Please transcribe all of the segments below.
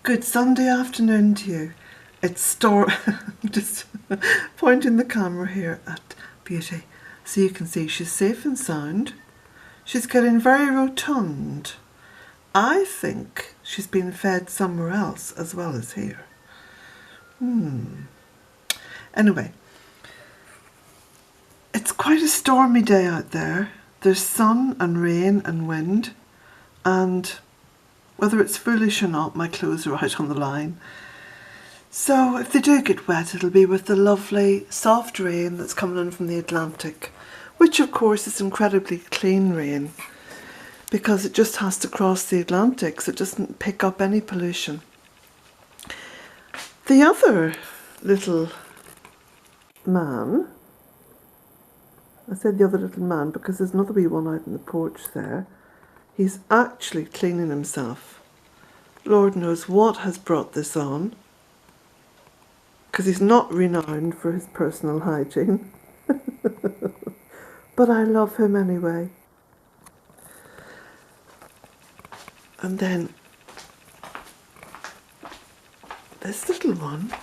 Good Sunday afternoon to you. It's just pointing the camera here at Beauty so you can see she's safe and sound. She's getting very rotund. I think she's been fed somewhere else as well as here. Anyway, it's quite a stormy day out there. There's sun and rain and wind, and whether it's foolish or not, my clothes are out on the line. So if they do get wet, it'll be with the lovely soft rain that's coming in from the Atlantic, which of course is incredibly clean rain because it just has to cross the Atlantic, so it doesn't pick up any pollution. The other little man, I said the other little man because there's another wee one out in the porch there, he's actually cleaning himself. Lord knows what has brought this on, because he's not renowned for his personal hygiene. But I love him anyway. And then this little one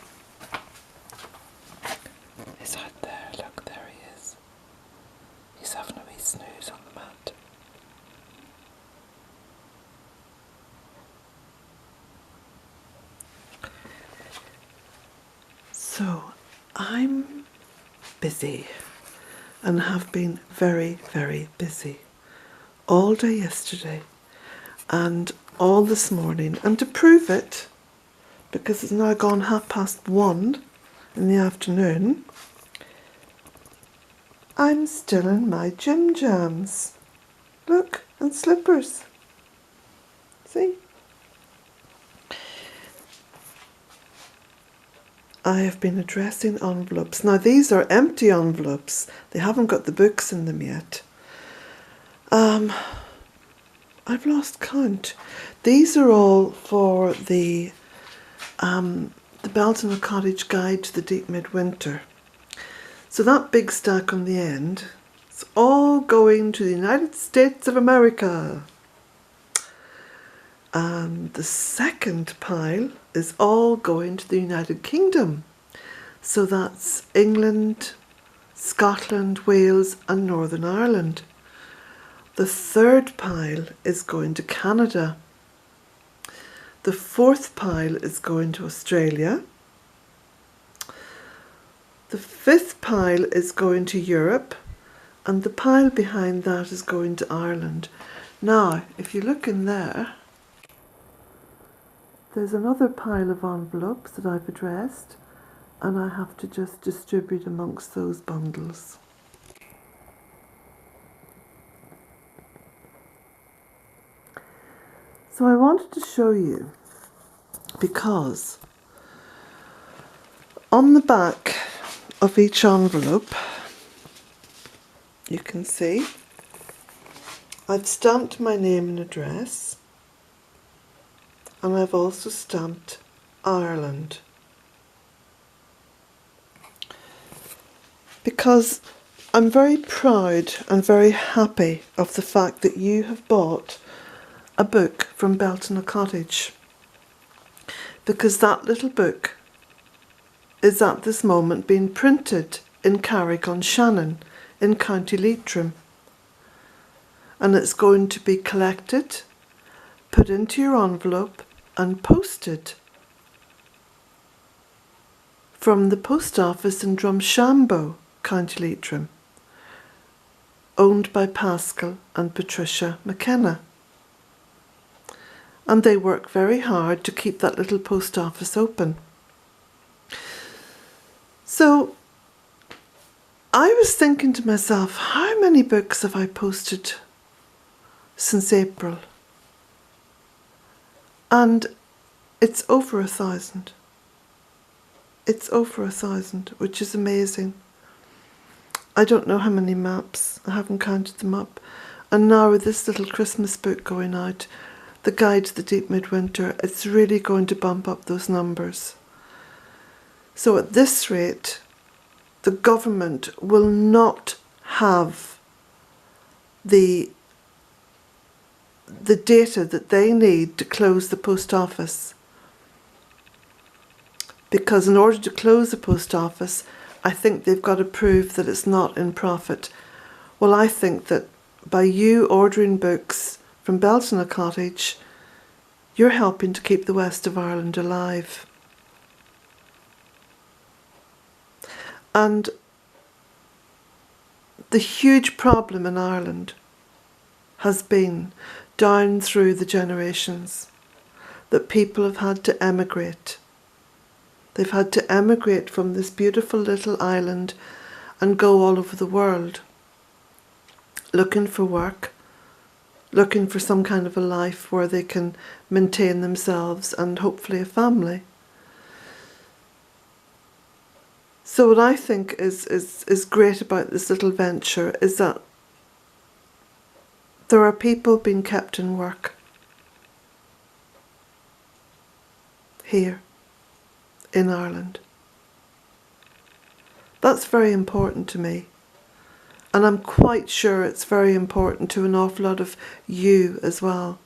is out there. Look, there he is. He's having a wee snooze on the mat. So I'm busy and have been very, very busy all day yesterday and all this morning. And to prove it, because it's now gone 1:30 in the afternoon, I'm still in my gym jams. Look, and slippers. See? I have been addressing envelopes. Now these are empty envelopes. They haven't got the books in them yet. I've lost count. These are all for the Belton Cottage Guide to the Deep Midwinter. So that big stack on the end, it's all going to the United States of America. And the second pile is all going to the United Kingdom. So that's England, Scotland, Wales and Northern Ireland. The third pile is going to Canada. The fourth pile is going to Australia. The fifth pile is going to Europe. And the pile behind that is going to Ireland. Now, if you look in there, there's another pile of envelopes that I've addressed, and I have to just distribute amongst those bundles. So I wanted to show you, because on the back of each envelope, you can see I've stamped my name and address. And I've also stamped Ireland, because I'm very proud and very happy of the fact that you have bought a book from Belton Cottage, because that little book is at this moment being printed in Carrick-on-Shannon in County Leitrim, and it's going to be collected, put into your envelope and posted from the post office in Drumshambo, County Leitrim, owned by Pascal and Patricia McKenna. And they work very hard to keep that little post office open. So I was thinking to myself, how many books have I posted since April? And it's over 1,000. It's over 1,000, which is amazing. I don't know how many maps. I haven't counted them up. And now with this little Christmas book going out, the Guide to the Deep Midwinter, it's really going to bump up those numbers. So at this rate, the government will not have the data that they need to close the post office because in order to close a post office, I think they've got to prove that it's not in profit. Well, I think that by you ordering books from Belton Cottage, you're helping to keep the west of Ireland alive. And the huge problem in Ireland has been, down through the generations, that people have had to emigrate. They've had to emigrate from this beautiful little island and go all over the world, looking for work, looking for some kind of a life where they can maintain themselves and hopefully a family. So what I think is great about this little venture is that there are people being kept in work here in Ireland. That's very important to me. And I'm quite sure it's very important to an awful lot of you as well.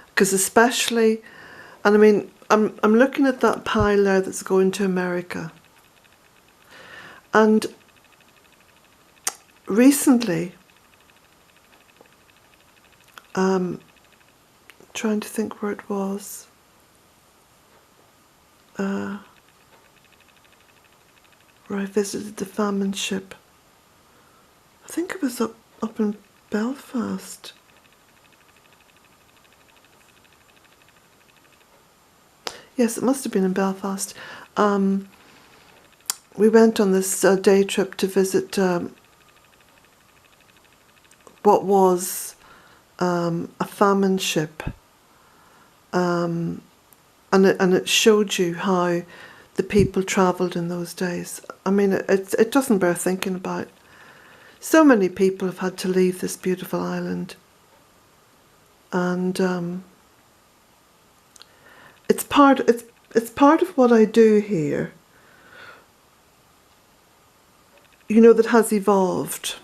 Because especially, and I mean, I'm looking at that pile there that's going to America. And recently, trying to think where it was, where I visited the famine ship. I think it was up in Belfast. Yes, it must have been in Belfast. We went on this day trip to visit what was a famine ship, and it showed you how the people travelled in those days. I mean, it doesn't bear thinking about. So many people have had to leave this beautiful island, and it's part of what I do here, you know, that has evolved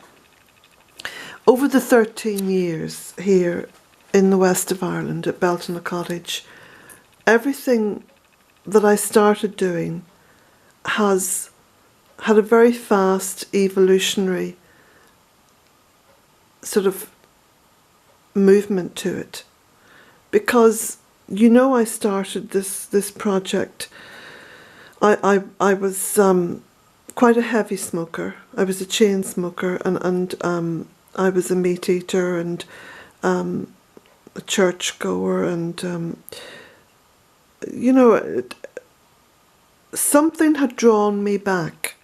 over the 13 years here in the west of Ireland at Belton Cottage. Everything that I started doing has had a very fast evolutionary sort of movement to it, because you know I started this project. I was quite a heavy smoker. I was a chain smoker, and I was a meat eater and a church goer, and you know, something had drawn me back,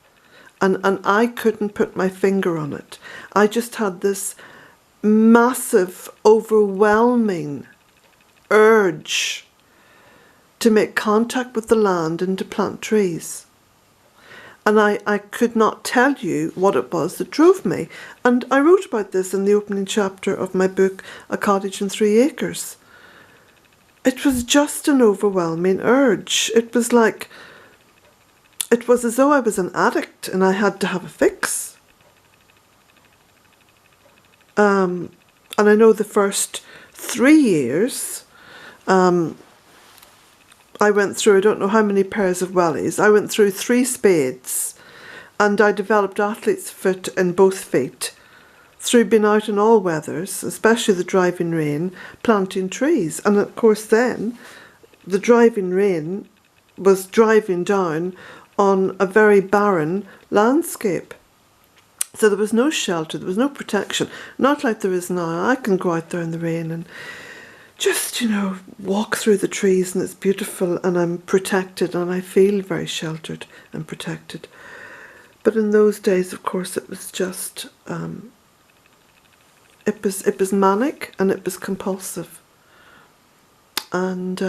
and I couldn't put my finger on it. I just had this massive, overwhelming urge to make contact with the land and to plant trees. And I could not tell you what it was that drove me. And I wrote about this in the opening chapter of my book, A Cottage in 3 Acres. It was just an overwhelming urge. It was as though I was an addict and I had to have a fix. And I know the first 3 years, I went through, I don't know how many pairs of wellies. I went through 3 spades, and I developed athlete's foot in both feet through being out in all weathers, especially the driving rain, planting trees. And of course then, the driving rain was driving down on a very barren landscape. So there was no shelter, there was no protection, not like there is now. I can go out there in the rain and just, you know, walk through the trees, and it's beautiful, and I'm protected, and I feel very sheltered and protected. But in those days, of course, it was just, it was manic and it was compulsive. And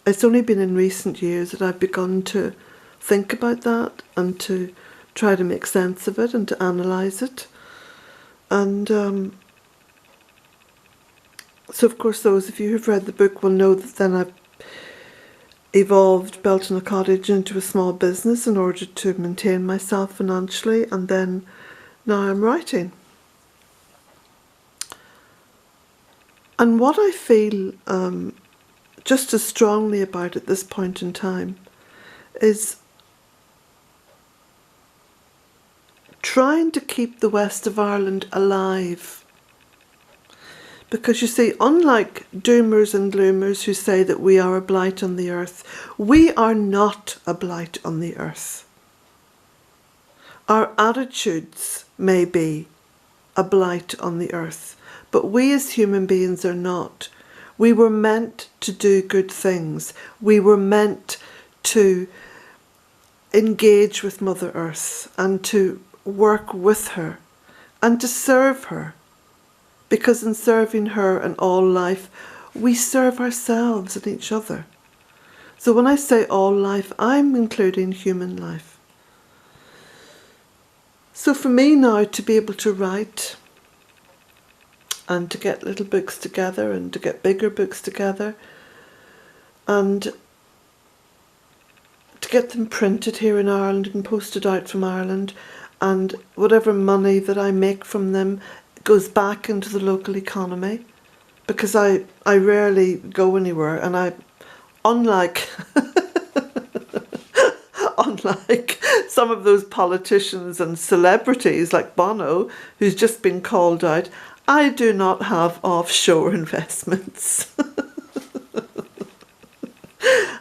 it's only been in recent years that I've begun to think about that and to try to make sense of it and to analyse it. And so of course those of you who've read the book will know that then I've evolved Belton Cottage into a small business in order to maintain myself financially, and then now I'm writing. And what I feel just as strongly about at this point in time is trying to keep the west of Ireland alive. Because you see, unlike doomers and gloomers who say that we are a blight on the earth, we are not a blight on the earth. Our attitudes may be a blight on the earth, but we as human beings are not. We were meant to do good things. We were meant to engage with Mother Earth and to work with her and to serve her. Because in serving her and all life, we serve ourselves and each other. So when I say all life, I'm including human life. So for me now to be able to write and to get little books together and to get bigger books together and to get them printed here in Ireland and posted out from Ireland, and whatever money that I make from them goes back into the local economy, because I rarely go anywhere, and I, unlike some of those politicians and celebrities like Bono, who's just been called out, I do not have offshore investments.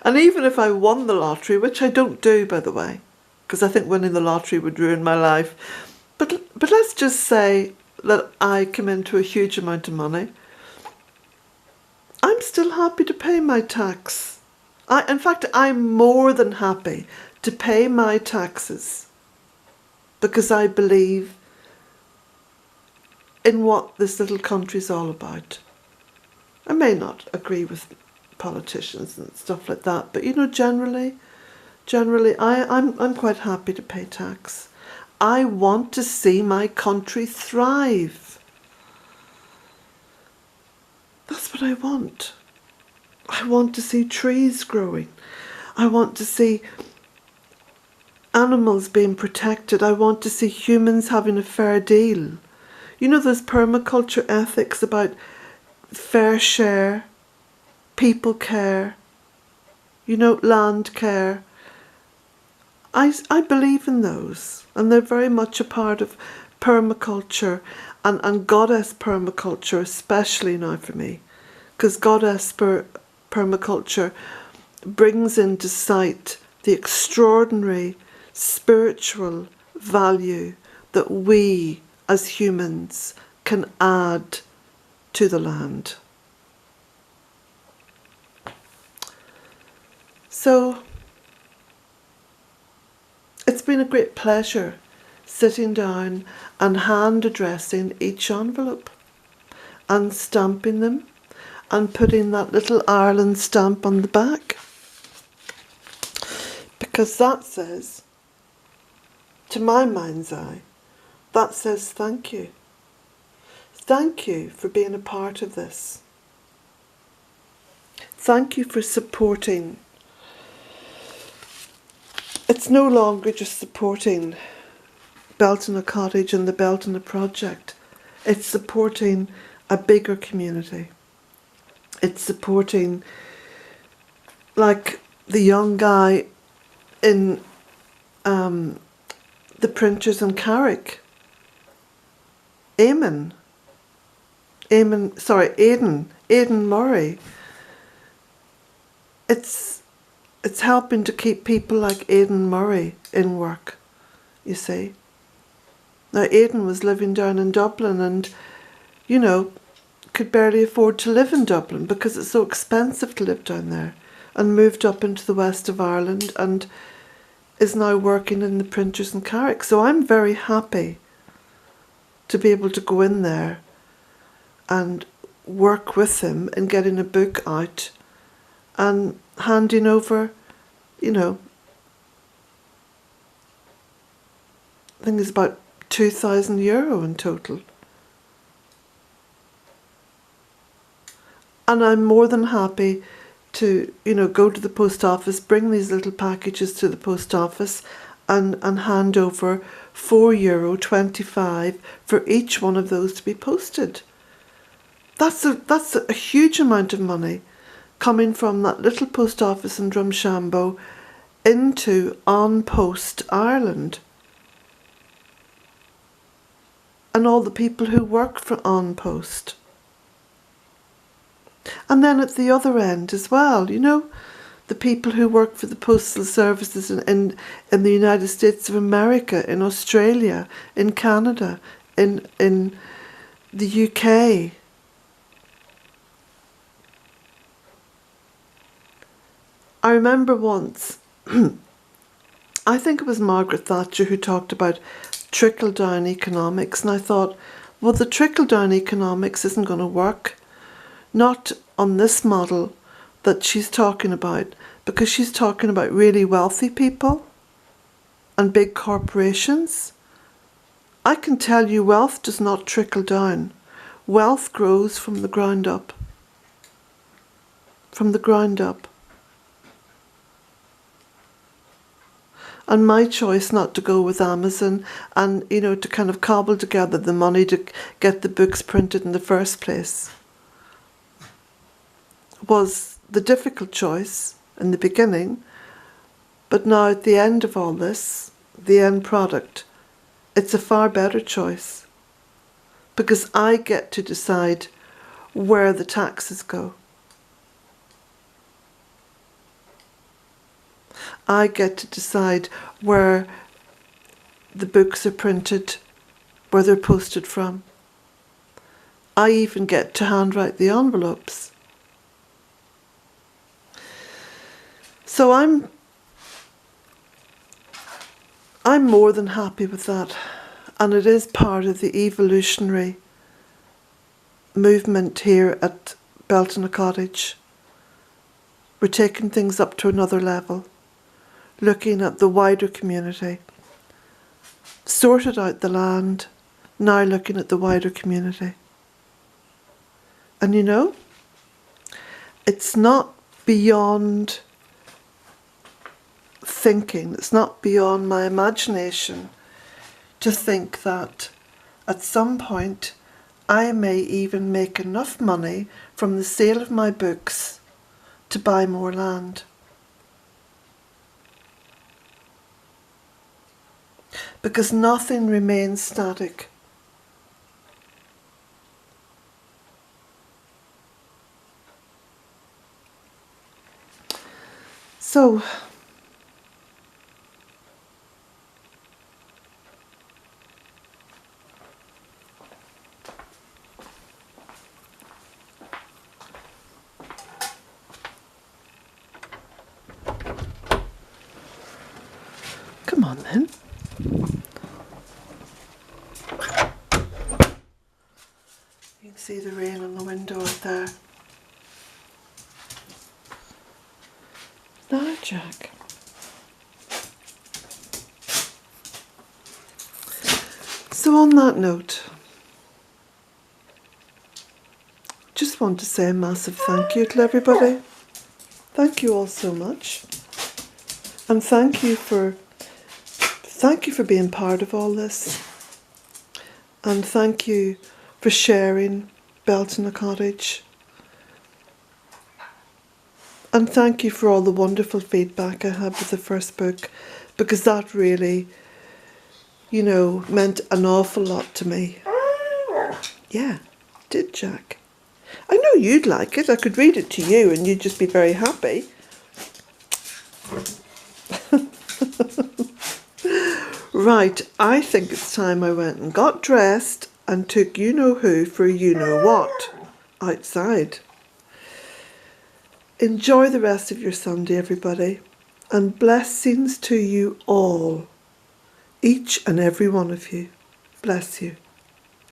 And even if I won the lottery, which I don't do, by the way, because I think winning the lottery would ruin my life, but let's just say that I come into a huge amount of money, I'm still happy to pay my tax. In fact, I'm more than happy to pay my taxes because I believe in what this little country's all about. I may not agree with politicians and stuff like that, but you know, generally I'm quite happy to pay tax. I want to see my country thrive. That's what I want. I want to see trees growing. I want to see animals being protected. I want to see humans having a fair deal. You know, those permaculture ethics about fair share, people care, you know, land care. I believe in those, and they're very much a part of permaculture and goddess permaculture, especially now for me, because goddess permaculture brings into sight the extraordinary spiritual value that we as humans can add to the land. So it's been a great pleasure sitting down and hand addressing each envelope and stamping them and putting that little Ireland stamp on the back, because that says, to my mind's eye, that says thank you. Thank you for being a part of this. Thank you for supporting. It's no longer just supporting Bealtaine Cottage and the Belton project. It's supporting a bigger community. It's supporting, like the young guy in the printers in Carrick, Aidan Murray. It's helping to keep people like Aidan Murray in work, you see. Now, Aidan was living down in Dublin and, you know, could barely afford to live in Dublin because it's so expensive to live down there, and moved up into the west of Ireland and is now working in the printers in Carrick. So I'm very happy to be able to go in there and work with him in getting a book out and handing over, you know, I think it's about €2,000 in total. And I'm more than happy to, you know, go to the post office, bring these little packages to the post office and hand over €4.25 for each one of those to be posted. That's a huge amount of money coming from that little post office in Drumshambo into An Post Ireland, and all the people who work for An Post. And then at the other end as well, you know, the people who work for the postal services in the United States of America, in Australia, in Canada, in the UK. I remember once, I think it was Margaret Thatcher who talked about trickle-down economics, and I thought, well, the trickle-down economics isn't going to work. Not on this model that she's talking about, because she's talking about really wealthy people and big corporations. I can tell you, wealth does not trickle down. Wealth grows from the ground up. From the ground up. And my choice not to go with Amazon and, you know, to kind of cobble together the money to get the books printed in the first place was the difficult choice in the beginning. But now at the end of all this, the end product, it's a far better choice, because I get to decide where the taxes go. I get to decide where the books are printed, where they're posted from. I even get to handwrite the envelopes. So I'm more than happy with that, and it is part of the evolutionary movement here at Belton Cottage. We're taking things up to another level, looking at the wider community. Sorted out the land, now looking at the wider community. And you know, it's not beyond thinking, it's not beyond my imagination to think that at some point I may even make enough money from the sale of my books to buy more land. Because nothing remains static. So, come on then. You can see the rain on the window out there. Now, Jack. So on that note, just want to say a massive thank you to everybody. Thank you all so much. And thank you for being part of all this. And thank you for sharing Belton Cottage. And thank you for all the wonderful feedback I had with the first book, because that really, you know, meant an awful lot to me. Yeah, it did, Jack. I know you'd like it. I could read it to you and you'd just be very happy. Right, I think it's time I went and got dressed and took you-know-who for you-know-what outside. Enjoy the rest of your Sunday, everybody, and blessings to you all, each and every one of you. Bless you.